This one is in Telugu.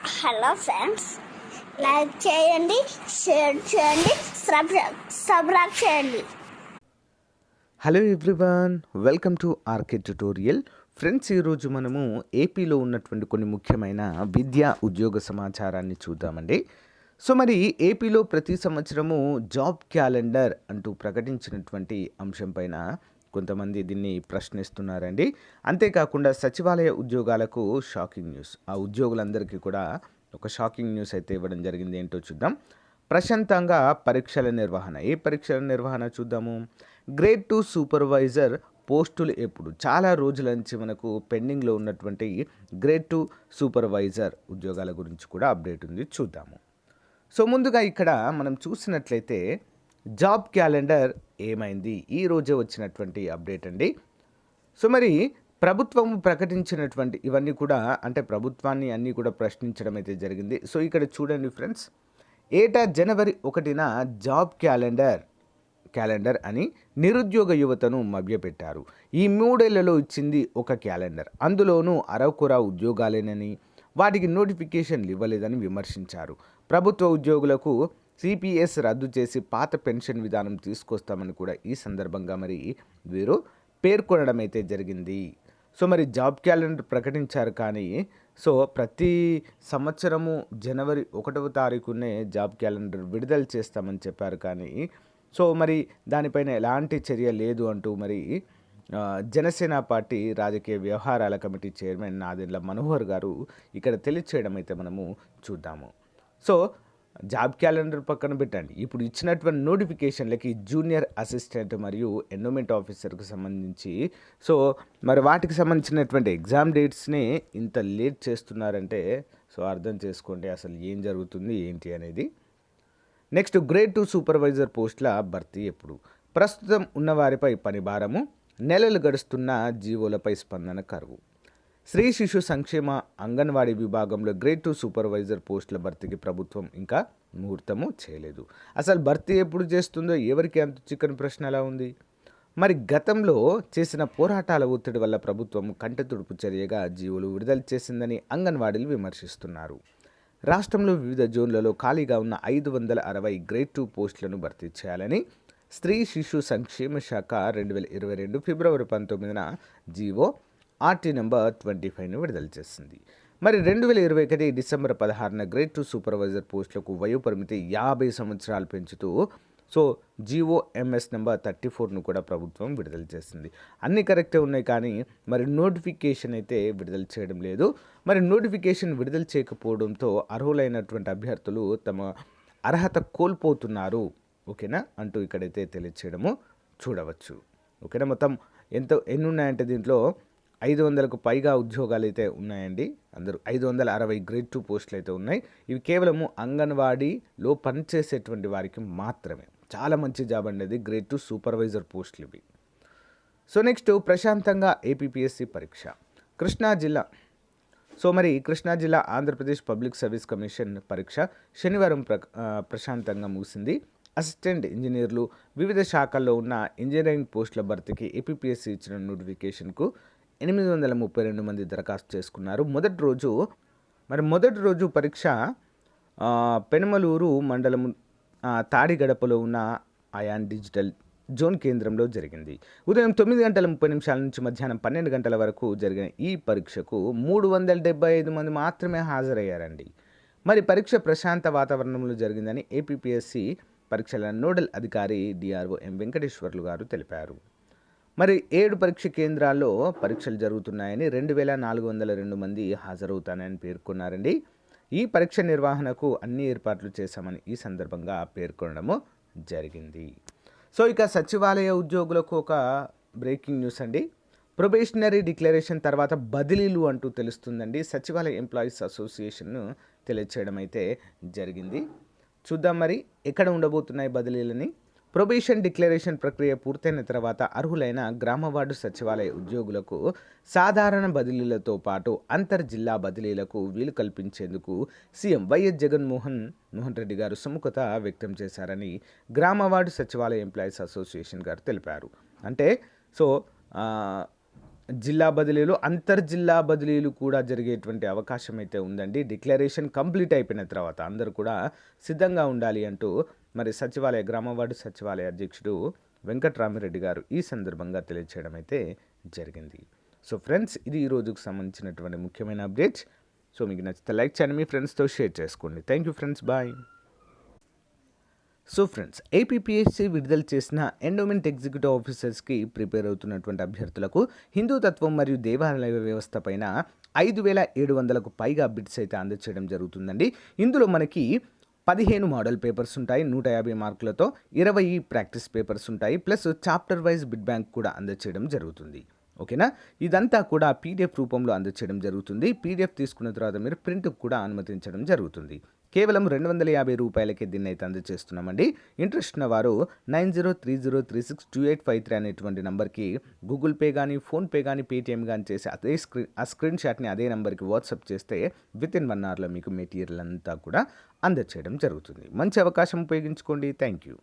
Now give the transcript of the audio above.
హలో ఫ్రెండ్స్, లైక్ చేయండి, షేర్ చేయండి, సబ్స్క్రైబ్ చేయండి. Hello everyone, welcome to RK tutorial. Friends, ఈరోజు మనము ఏపీలో ఉన్నటువంటి కొన్ని ముఖ్యమైన విద్యా ఉద్యోగ సమాచారాన్ని చూద్దామండి. సో మరి ఏపీలో ప్రతి సంవత్సరము జాబ్ క్యాలెండర్ అంటూ ప్రకటించినటువంటి అంశం పైన కొంతమంది దీన్ని ప్రశ్నిస్తున్నారండి. అంతేకాకుండా సచివాలయ ఉద్యోగాలకు షాకింగ్ న్యూస్. ఆ ఉద్యోగులందరికీ కూడా ఒక షాకింగ్ న్యూస్ అయితే ఇవ్వడం జరిగింది. ఏంటో చూద్దాం. ప్రశాంతంగా పరీక్షల నిర్వహణ. ఏ పరీక్షల నిర్వహణ చూద్దాము. గ్రేడ్ 2 సూపర్వైజర్ పోస్టులు ఎప్పుడు? చాలా రోజుల నుంచి మనకు పెండింగ్లో ఉన్నటువంటి గ్రేడ్ 2 సూపర్వైజర్ ఉద్యోగాల గురించి కూడా అప్డేట్ ఉంది, చూద్దాము. సో ముందుగా ఇక్కడ మనం చూసినట్లయితే జాబ్ క్యాలెండర్ ఏమైంది, ఈ రోజే వచ్చినటువంటి అప్డేట్ అండి. సో మరి ప్రభుత్వం ప్రకటించినటువంటి ఇవన్నీ కూడా, అంటే ప్రభుత్వాన్ని అన్నీ కూడా ప్రశ్నించడం అయితే జరిగింది. సో ఇక్కడ చూడండి ఫ్రెండ్స్, ఏటా జనవరి 1న జాబ్ క్యాలెండర్ అని నిరుద్యోగ యువతను మభ్యపెట్టారు. ఈ 3 ఏళ్లలో ఇచ్చింది ఒక క్యాలెండర్, అందులోనూ అరకొర ఉద్యోగాలేనని, వాటికి నోటిఫికేషన్లు ఇవ్వలేదని విమర్శించారు. ప్రభుత్వ ఉద్యోగులకు సిపిఎస్ రద్దు చేసి పాత పెన్షన్ విధానం తీసుకొస్తామని కూడా ఈ సందర్భంగా మరి వీరు పేర్కొనడం అయితే జరిగింది. సో మరి జాబ్ క్యాలెండర్ ప్రకటించారు, కానీ సో ప్రతి సంవత్సరము జనవరి 1వ తారీఖునే జాబ్ క్యాలెండర్ విడుదల చేస్తామని చెప్పారు, కానీ సో మరి దానిపైన ఎలాంటి చర్య లేదు అంటూ మరి జనసేన పార్టీ రాజకీయ వ్యవహారాల కమిటీ చైర్మన్ నాదెండ్ల మనోహర్ గారు ఇక్కడ తెలియచేయడం అయితే మనము చూద్దాము. సో జాబ్ క్యాలెండర్ పక్కన పెట్టండి, ఇప్పుడు ఇచ్చినటువంటి నోటిఫికేషన్లకి జూనియర్ అసిస్టెంట్ మరియు ఎండోమెంట్ ఆఫీసర్కి సంబంధించి సో మరి వాటికి సంబంధించినటువంటి ఎగ్జామ్ డేట్స్ని ఇంత లేట్ చేస్తున్నారంటే సో అర్థం చేసుకోండి అసలు ఏం జరుగుతుంది ఏంటి అనేది. నెక్స్ట్, గ్రేడ్ 2 సూపర్వైజర్ పోస్టుల భర్తీ ఎప్పుడు? ప్రస్తుతం ఉన్నవారిపై పని భారము, నెలలు గడుస్తున్న జీవోలపై స్పందన కరువు. స్త్రీ శిశు సంక్షేమ అంగన్వాడీ విభాగంలో గ్రేడ్ 2 సూపర్వైజర్ పోస్టుల భర్తీకి ప్రభుత్వం ఇంకా ముహూర్తము చేయలేదు. అసలు భర్తీ ఎప్పుడు చేస్తుందో ఎవరికి అంత చిక్కని ప్రశ్న ఎలా ఉంది. మరి గతంలో చేసిన పోరాటాల ఒత్తిడి వల్ల ప్రభుత్వం కంటెతుడుపు చర్యగా జీవోలు విడుదల చేసిందని అంగన్వాడీలు విమర్శిస్తున్నారు. రాష్ట్రంలో వివిధ జోన్లలో ఖాళీగా ఉన్న 560 గ్రేడ్ 2 పోస్టులను భర్తీ చేయాలని స్త్రీ శిశు సంక్షేమ శాఖ 2022 ఫిబ్రవరి 19న జీవో ఆర్టీ నెంబర్ 25ను విడుదల చేసింది. మరి 2021 డిసెంబర్ 16న గ్రేడ్ 2 సూపర్వైజర్ పోస్టులకు వయోపరిమితి 50 సంవత్సరాలు పెంచుతూ సో జీఓఎంఎస్ నెంబర్ 34ను కూడా ప్రభుత్వం విడుదల చేసింది. అన్నీ కరెక్టే ఉన్నాయి, కానీ మరి నోటిఫికేషన్ అయితే విడుదల చేయడం లేదు. మరి నోటిఫికేషన్ విడుదల చేయకపోవడంతో అర్హులైనటువంటి అభ్యర్థులు తమ అర్హత కోల్పోతున్నారు, ఓకేనా అంటూ ఇక్కడైతే తెలియచేయడము చూడవచ్చు. ఓకేనా, మొత్తం ఎన్ని ఉన్నాయంటే దీంట్లో 500కు పైగా ఉద్యోగాలు అయితే ఉన్నాయండి. అందరూ 560 గ్రేడ్ 2 పోస్టులు అయితే ఉన్నాయి. ఇవి కేవలము అంగన్వాడీలో పనిచేసేటువంటి వారికి మాత్రమే. చాలా మంచి జాబ్ అండి, గ్రేడ్ 2 సూపర్వైజర్ పోస్టులు ఇవి. సో నెక్స్ట్, ప్రశాంతంగా ఏపీపీఎస్సీ పరీక్ష. కృష్ణా జిల్లా ఆంధ్రప్రదేశ్ పబ్లిక్ సర్వీస్ కమిషన్ పరీక్ష శనివారం ప్రశాంతంగా ముగిసింది. అసిస్టెంట్ ఇంజనీర్లు, వివిధ శాఖల్లో ఉన్న ఇంజనీరింగ్ పోస్టుల భర్తీకి ఏపీపీఎస్సీ ఇచ్చిన నోటిఫికేషన్కు 832 మంది దరఖాస్తు చేసుకున్నారు. మొదటి రోజు పరీక్ష పెనమలూరు మండలం తాడిగడపలో ఉన్న అయాన్ డిజిటల్ జోన్ కేంద్రంలో జరిగింది. ఉదయం 9:30 నుంచి మధ్యాహ్నం 12 గంటల వరకు జరిగిన ఈ పరీక్షకు 375 మంది మాత్రమే హాజరయ్యారండి. మరి పరీక్ష ప్రశాంత వాతావరణంలో జరిగిందని ఏపీపీఎస్సీ పరీక్షల నోడల్ అధికారి డిఆర్ఓ ఎం వెంకటేశ్వర్లు గారు తెలిపారు. మరి 7 పరీక్ష కేంద్రాల్లో పరీక్షలు జరుగుతున్నాయని, 2402 మంది హాజరవుతానని పేర్కొన్నారండి. ఈ పరీక్ష నిర్వహణకు అన్ని ఏర్పాట్లు చేశామని ఈ సందర్భంగా పేర్కొనడము జరిగింది. సో ఇక సచివాలయ ఉద్యోగులకు ఒక బ్రేకింగ్ న్యూస్ అండి. ప్రొబేషనరీ డిక్లరేషన్ తర్వాత బదిలీలు అంటూ తెలుస్తుందండి. సచివాలయ ఎంప్లాయీస్ అసోసియేషన్ తెలియచేయడం అయితే జరిగింది. చూద్దాం మరి ఎక్కడ ఉండబోతున్నాయి బదిలీలని. ప్రొబేషన్ డిక్లరేషన్ ప్రక్రియ పూర్తయిన తర్వాత అర్హులైన గ్రామ వార్డు సచివాలయ ఉద్యోగులకు సాధారణ బదిలీలతో పాటు అంతర్జిల్లా బదిలీలకు వీలు కల్పించేందుకు సీఎం వైఎస్ జగన్మోహన్ రెడ్డి గారు సుముఖత వ్యక్తం చేశారని గ్రామ వార్డు సచివాలయ ఎంప్లాయీస్ అసోసియేషన్ గారు తెలిపారు. అంటే సో జిల్లా బదిలీలు, అంతర్జిల్లా బదిలీలు కూడా జరిగేటువంటి అవకాశం అయితే ఉందండి. డిక్లరేషన్ కంప్లీట్ అయిపోయిన తర్వాత అందరూ కూడా సిద్ధంగా ఉండాలి అంటూ మరి సచివాలయ గ్రామ వార్డు సచివాలయ అధ్యక్షుడు వెంకట్రామిరెడ్డి గారు ఈ సందర్భంగా తెలియచేయడం అయితే జరిగింది. సో ఫ్రెండ్స్, ఇది ఈ రోజుకు సంబంధించినటువంటి ముఖ్యమైన అప్డేట్. సో మీకు నచ్చితే లైక్ చేయండి, మీ ఫ్రెండ్స్తో షేర్ చేసుకోండి. Thank you friends, bye. So friends, APPSC విడుదల చేసిన ఎండోమెంట్ ఎగ్జిక్యూటివ్ ఆఫీసర్స్కి ప్రిపేర్ అవుతున్నటువంటి అభ్యర్థులకు హిందూ తత్వం మరియు దేవాలయ వ్యవస్థ పైన 5,700కు పైగా బిట్స్ అయితే అందచేయడం జరుగుతుందండి. ఇందులో మనకి 15 మోడల్ పేపర్స్ ఉంటాయి 150 మార్కులతో, 20 ప్రాక్టీస్ పేపర్స్ ఉంటాయి, plus chapter wise bit bank కూడా అందచేయడం జరుగుతుంది. ఓకేనా, ఇదంతా కూడా పీడిఎఫ్ రూపంలో అందచేయడం జరుగుతుంది. పీడిఎఫ్ తీసుకున్న తర్వాత మీరు ప్రింట్కి కూడా అనుమతించడం జరుగుతుంది. కేవలం 250 రూపాయలకే దీన్ని అయితే అందజేస్తున్నామండి. ఇంట్రెస్ట్ ఉన్న వారు 9030362853 అనేటువంటి నెంబర్కి గూగుల్ పే కానీ, ఫోన్పే కానీ, పేటిఎం కానీ చేసి ఆ స్క్రీన్ షాట్ని అదే నెంబర్కి వాట్సాప్ చేస్తే వితిన్ 1 అవర్లో మీకు మెటీరియల్ అంతా కూడా అందచేయడం జరుగుతుంది. మంచి అవకాశం ఉపయోగించుకోండి. Thank you.